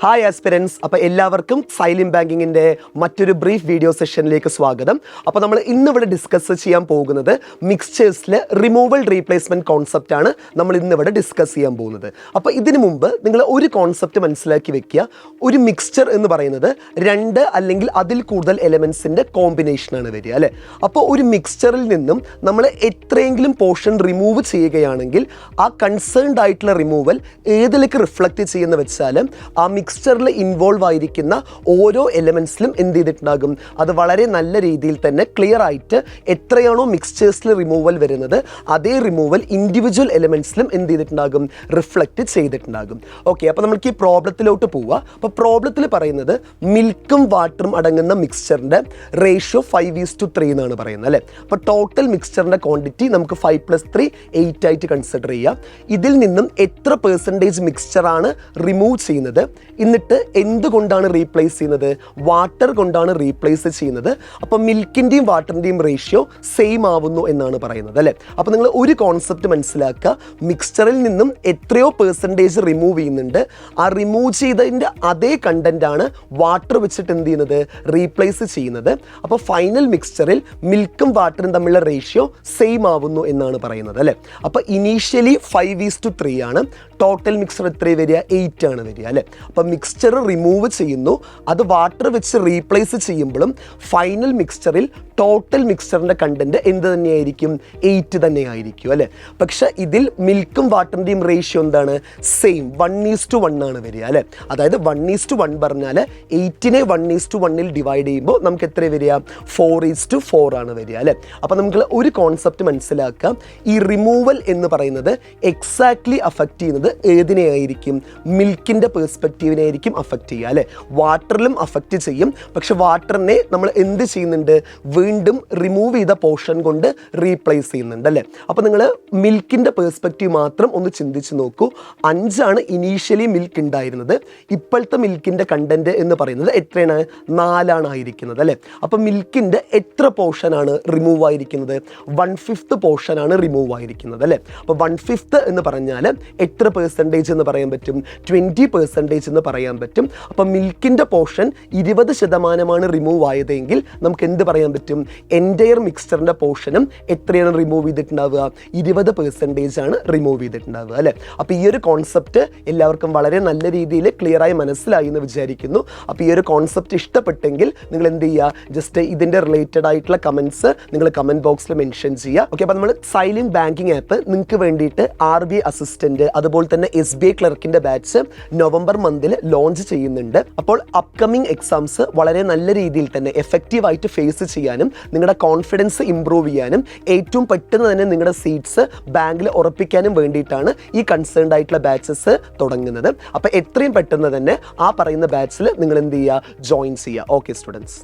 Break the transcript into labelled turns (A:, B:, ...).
A: Hi aspirants. അപ്പോൾ എല്ലാവർക്കും സൈലിം ബാങ്കിങ്ങിൻ്റെ മറ്റൊരു ബ്രീഫ് വീഡിയോ സെഷനിലേക്ക് സ്വാഗതം. അപ്പോൾ നമ്മൾ ഇന്നിവിടെ ഡിസ്കസ് ചെയ്യാൻ പോകുന്നത് മിക്സ്ചേഴ്സിലെ റിമൂവൽ റീപ്ലേസ്മെൻറ്റ് കോൺസെപ്റ്റാണ് നമ്മൾ ഇന്നിവിടെ ഡിസ്കസ് ചെയ്യാൻ പോകുന്നത്. അപ്പോൾ ഇതിനു മുമ്പ് നിങ്ങൾ ഒരു കോൺസെപ്റ്റ് മനസ്സിലാക്കി വെക്കുക. ഒരു മിക്സ്ചർ എന്ന് പറയുന്നത് രണ്ട് അല്ലെങ്കിൽ അതിൽ കൂടുതൽ എലമെൻസിൻ്റെ കോമ്പിനേഷനാണ് വരിക അല്ലേ. അപ്പോൾ ഒരു മിക്സ്ചറിൽ നിന്നും നമ്മൾ എത്രയെങ്കിലും പോർഷൻ റിമൂവ് ചെയ്യുകയാണെങ്കിൽ ആ കൺസേൺഡ് ആയിട്ടുള്ള റിമൂവൽ ഏതിലേക്ക് റിഫ്ലക്റ്റ് ചെയ്യുന്ന വെച്ചാൽ ആ മിക്സ്ചറിൽ ഇൻവോൾവ് ആയിരിക്കുന്ന ഓരോ എലമെൻസിലും എന്ത് ചെയ്തിട്ടുണ്ടാകും, അത് വളരെ നല്ല രീതിയിൽ തന്നെ ക്ലിയർ ആയിട്ട് എത്രയാണോ മിക്സ്ചേഴ്സിൽ റിമൂവൽ വരുന്നത് അതേ റിമൂവൽ ഇൻഡിവിജ്വൽ എലമെൻസിലും എന്ത് ചെയ്തിട്ടുണ്ടാകും, റിഫ്ലക്റ്റ് ചെയ്തിട്ടുണ്ടാകും. ഓക്കെ, അപ്പോൾ നമുക്ക് ഈ പ്രോബ്ലത്തിലോട്ട് പോവുക. അപ്പോൾ പ്രോബ്ലത്തിൽ പറയുന്നത് മിൽക്കും വാട്ടറും അടങ്ങുന്ന മിക്സ്ചറിൻ്റെ റേഷ്യോ 5:3 എന്നാണ് പറയുന്നത് അല്ലേ. അപ്പോൾ ടോട്ടൽ മിക്സ്ചറിൻ്റെ ക്വാണ്ടിറ്റി നമുക്ക് 5+3 8 ആയിട്ട് കൺസിഡർ ചെയ്യാം. ഇതിൽ നിന്നും എത്ര പെർസെൻറ്റേജ് മിക്സ്ചറാണ് റിമൂവ് ചെയ്യുന്നത്, എന്നിട്ട് എന്തുകൊണ്ടാണ് റീപ്ലേസ് ചെയ്യുന്നത്, വാട്ടർ കൊണ്ടാണ് റീപ്ലേസ് ചെയ്യുന്നത്. അപ്പോൾ മിൽക്കിൻ്റെയും വാട്ടറിൻ്റെയും റേഷ്യോ സെയിം ആവുന്നു എന്നാണ് പറയുന്നത് അല്ലേ. അപ്പോൾ നിങ്ങൾ ഒരു കോൺസെപ്റ്റ് മനസ്സിലാക്കുക, മിക്സ്ചറിൽ നിന്നും എത്രയോ പെർസെൻറ്റേജ് റിമൂവ് ചെയ്യുന്നുണ്ട്, ആ റിമൂവ് ചെയ്തതിൻ്റെ അതേ കണ്ടൻറ്റാണ് വാട്ടർ വെച്ചിട്ട് എന്ത് ചെയ്യുന്നത്, റീപ്ലേസ് ചെയ്യുന്നത്. അപ്പോൾ ഫൈനൽ മിക്സ്ചറിൽ മിൽക്കും വാട്ടറും തമ്മിലുള്ള റേഷ്യോ സെയിം ആവുന്നു എന്നാണ് പറയുന്നത് അല്ലേ. അപ്പോൾ ഇനീഷ്യലി 5:3 ആണ്, ടോട്ടൽ മിക്സ്ചർ എത്ര വരിക, 8 ആണ് വരിക അല്ലേ. അപ്പോൾ മിക്സ്ചർ റിമൂവ് ചെയ്യുന്നു, അത് വാട്ടർ വെച്ച് റീപ്ലേസ് ചെയ്യുമ്പോഴും ഫൈനൽ മിക്സ്ചറിൽ ടോട്ടൽ മിക്സ്ചറിൻ്റെ കണ്ടൻറ്റ് എന്ത് തന്നെയായിരിക്കും, 8 തന്നെയായിരിക്കും അല്ലേ. പക്ഷേ ഇതിൽ മിൽക്കും വാട്ടറിൻ്റെയും റേഷ്യോ എന്താണ്, സെയിം 1:1 ആണ് വരിക അല്ലേ. അതായത് 1:1 പറഞ്ഞാൽ 8നെ 1:1 ഡിവൈഡ് ചെയ്യുമ്പോൾ നമുക്ക് എത്ര വരിക, 4:4 ആണ് വരിക അല്ലേ. അപ്പോൾ നമുക്ക് ഒരു കോൺസെപ്റ്റ് മനസ്സിലാക്കാം, ഈ റിമൂവൽ എന്ന് പറയുന്നത് എക്സാക്ട്ലി അഫക്റ്റ് ചെയ്യുന്നത് ഏതിനെയായിരിക്കും, മിൽക്കിൻ്റെ പെർസ്പെക്റ്റീവിനെ ആയിരിക്കും അഫക്റ്റ് ചെയ്യുക അല്ലേ. വാട്ടറിലും അഫക്റ്റ് ചെയ്യും, പക്ഷെ വാട്ടറിനെ നമ്മൾ എന്ത് ചെയ്യുന്നുണ്ട്, വീണ്ടും റിമൂവ് ചെയ്ത പോർഷൻ കൊണ്ട് റീപ്ലേസ് ചെയ്യുന്നുണ്ട് അല്ലേ. അപ്പോൾ നിങ്ങൾ മിൽക്കിൻ്റെ പെർസ്പെക്റ്റീവ് മാത്രം ഒന്ന് ചിന്തിച്ച് നോക്കൂ. 5 ഇനീഷ്യലി മിൽക്ക് ഉണ്ടായിരുന്നത്, ഇപ്പോഴത്തെ മിൽക്കിൻ്റെ കണ്ടൻറ്റ് എന്ന് പറയുന്നത് എത്രയാണ്, 4 ആയിരിക്കുന്നത് അല്ലേ. അപ്പോൾ മിൽക്കിൻ്റെ എത്ര പോർഷനാണ് റിമൂവ് ആയിരിക്കുന്നത്, 1/5 പോർഷനാണ് റിമൂവ് ആയിരിക്കുന്നത് അല്ലേ. അപ്പോൾ 1/5 എന്ന് പറഞ്ഞാൽ എത്ര പെർസെൻറ്റേജ് എന്ന് പറയാൻ പറ്റും, 20% എന്ന് പറയാൻ പറ്റും. അപ്പോൾ മിൽക്കിൻ്റെ പോർഷൻ 20% റിമൂവ് ആയതെങ്കിൽ നമുക്ക് എന്ത് പറയാൻ പറ്റും, എൻറ്റയർ മിക്സ്ചറിൻ്റെ പോർഷനും എത്രയാണ് റിമൂവ് ചെയ്തിട്ടുണ്ടാവുക, 20% ആണ് റിമൂവ് ചെയ്തിട്ടുണ്ടാവുക അല്ലേ. അപ്പോൾ ഈ ഒരു കോൺസെപ്റ്റ് എല്ലാവർക്കും വളരെ നല്ല രീതിയിൽ ക്ലിയറായി മനസ്സിലായി എന്ന് വിചാരിക്കുന്നു. അപ്പോൾ ഈ ഒരു കോൺസെപ്റ്റ് ഇഷ്ടപ്പെട്ടെങ്കിൽ നിങ്ങൾ എന്ത് ചെയ്യുക, ജസ്റ്റ് ഇതിൻ്റെ റിലേറ്റഡ് ആയിട്ടുള്ള കമൻറ്റ്സ് നിങ്ങൾ കമൻറ്റ് ബോക്സിൽ മെൻഷൻ ചെയ്യുക. ഓക്കെ, അപ്പോൾ നമ്മൾ സൈലിം ബാങ്കിങ് ആപ്പ് നിങ്ങൾക്ക് വേണ്ടിയിട്ട് RBI അസിസ്റ്റൻറ്റ് അതുപോലെ തന്നെ SBI ക്ലർക്കിൻ്റെ ബാച്ച് നവംബർ മന്തിൽ ലോഞ്ച് ചെയ്യുന്നുണ്ട്. അപ്പോൾ അപ്കമിങ് എക്സാംസ് വളരെ നല്ല രീതിയിൽ തന്നെ എഫക്റ്റീവായിട്ട് ഫേസ് ചെയ്യാനും നിങ്ങളുടെ കോൺഫിഡൻസ് ഇംപ്രൂവ് ചെയ്യാനും ഏറ്റവും പെട്ടെന്ന് തന്നെ നിങ്ങളുടെ സീറ്റ്സ് ബാങ്കിൽ ഉറപ്പിക്കാനും വേണ്ടിയിട്ടാണ് ഈ കൺസേൺഡ് ആയിട്ടുള്ള ബാച്ചസ് തുടങ്ങുന്നത്. അപ്പോൾ എത്രയും പെട്ടെന്ന് തന്നെ ആ പറയുന്ന ബാച്ചിൽ നിങ്ങൾ എന്ത് ചെയ്യുക, ജോയിൻ ചെയ്യുക. Okay students.